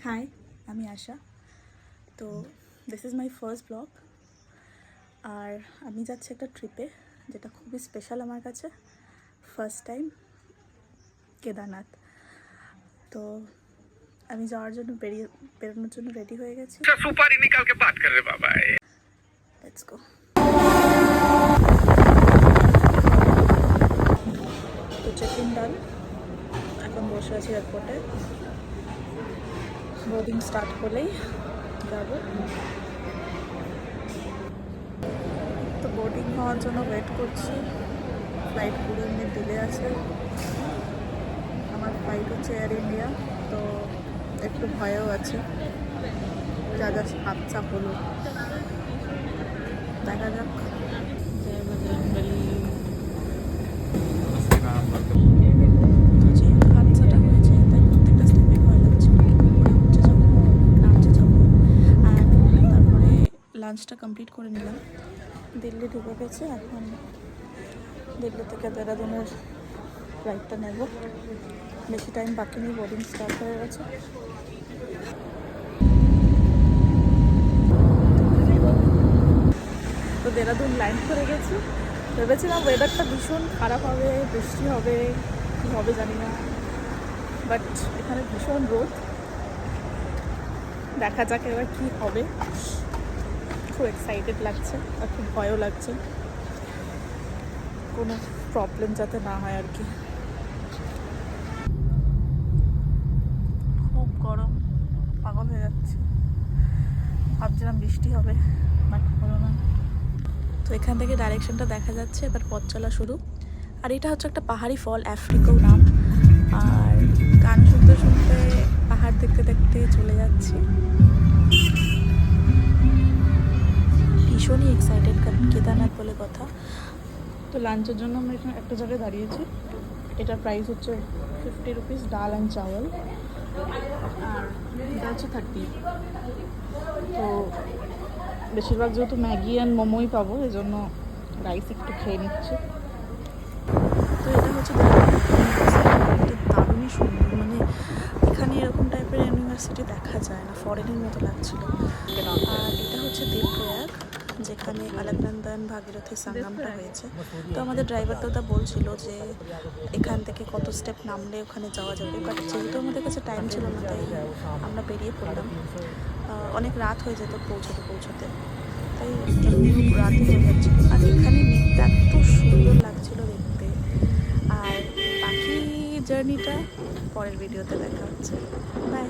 High, আমি আশা। তো this is my first blog. আর আমি যাচ্ছি একটা ট্রিপে, যেটা খুবই স্পেশাল আমার কাছে। First time Kedarnath. তো আমি যাওয়ার জন্য বেরোনোর জন্য রেডি হয়ে গেছি। সুপারি নিকাল কে বাত কর রে বাবা। Let's go. তো চেক ইন ডান। এখন বসে আছি এয়ারপোর্টে। বোর্ডিং স্টার্ট করলেই যাবো। তো বোর্ডিং হওয়ার জন্য ওয়েট করছি। ফ্লাইট 20 মিনিট ডিলে আছে। আমার ফ্লাইট হচ্ছে এয়ার ইন্ডিয়া, তো একটু ভয়ও আছে। যা যা হাতচাপ হলো, দেখা যাক। তো যেহেতু হাতচাটা হয়েছে, তাই প্রত্যেকটা স্টেপে ভয় লাগছে। উপরে উঠছে যাবো, নামছে যাবো। আর তারপরে লাঞ্চটা কমপ্লিট করে নিলাম। দিল্লি ঢুকে গেছে। এখন দিল্লি থেকে দেরাদুনের ফ্লাইটটা নেব। বেশি টাইম বাকি নেই, বোর্ডিং স্টার্ট হয়ে গেছে। তো দেরাদুন ল্যান্ড করে গেছি। ভেবেছিলাম ওয়েদারটা ভীষণ খারাপ হবে, বৃষ্টি হবে, কী হবে জানি না, বাট এখানে ভীষণ রোদ। দেখা যাক এবার কী হবে। খুব এক্সাইটেড লাগছে আর খুব ভয়ও লাগছে, কোনো প্রবলেম যাতে না হয় আর কি। খুব গরম, পাগল হয়ে যাচ্ছে। ভাবছিলাম বৃষ্টি হবে, বাট হলো না। তো এখান থেকে ডাইরেকশনটা দেখা যাচ্ছে, এবার পথ চলা শুরু। আর এটা হচ্ছে একটা পাহাড়ি ফল, আফ্রিকাও নাম। আর গান শুনতে শুনতে পাহাড় দেখতে দেখতে চলে যাচ্ছি। ভীষণই এক্সাইটেড, কারণ কেদারনাথ বলে কথা। তো লাঞ্চের জন্য আমরা এখানে একটা জায়গায় দাঁড়িয়েছি। এটার প্রাইস হচ্ছে 50 রুপিস, ডাল অ্যান্ড চাওয়াল। আর এটা হচ্ছে 30। তো বেশিরভাগ যেহেতু ম্যাগি অ্যান্ড মোমোই পাবো, এই জন্য রাইস একটু খেয়ে নিচ্ছি। তো এটা হচ্ছে ইউনিভার্সিটি, দারুণই সুন্দর। মানে এখানে এরকম টাইপের ইউনিভার্সিটি দেখা যায় না, ফরেনের মতো লাগছিল। আর এটা হচ্ছে দেবপ্রয়াগ, যেখানে আলেকনন্দন ভাগীরথী সঙ্গমটা হয়েছে। তো আমাদের ড্রাইভার দাদা বলছিল যে এখান থেকে কত স্টেপ নামলে ওখানে যাওয়া যাবে, বাট যেহেতু আমাদের কাছে টাইম ছিল না, তাই আমরা বেরিয়ে পড়লাম। অনেক রাত হয়ে যেত পৌঁছতে, তাই এমনিও রাতই হয়ে যাচ্ছিল। আর এখানে মেঘটা এত সুন্দর লাগছিল দেখতে। আর বাকি জার্নিটা পরের ভিডিওতে দেখা হচ্ছে। বাই।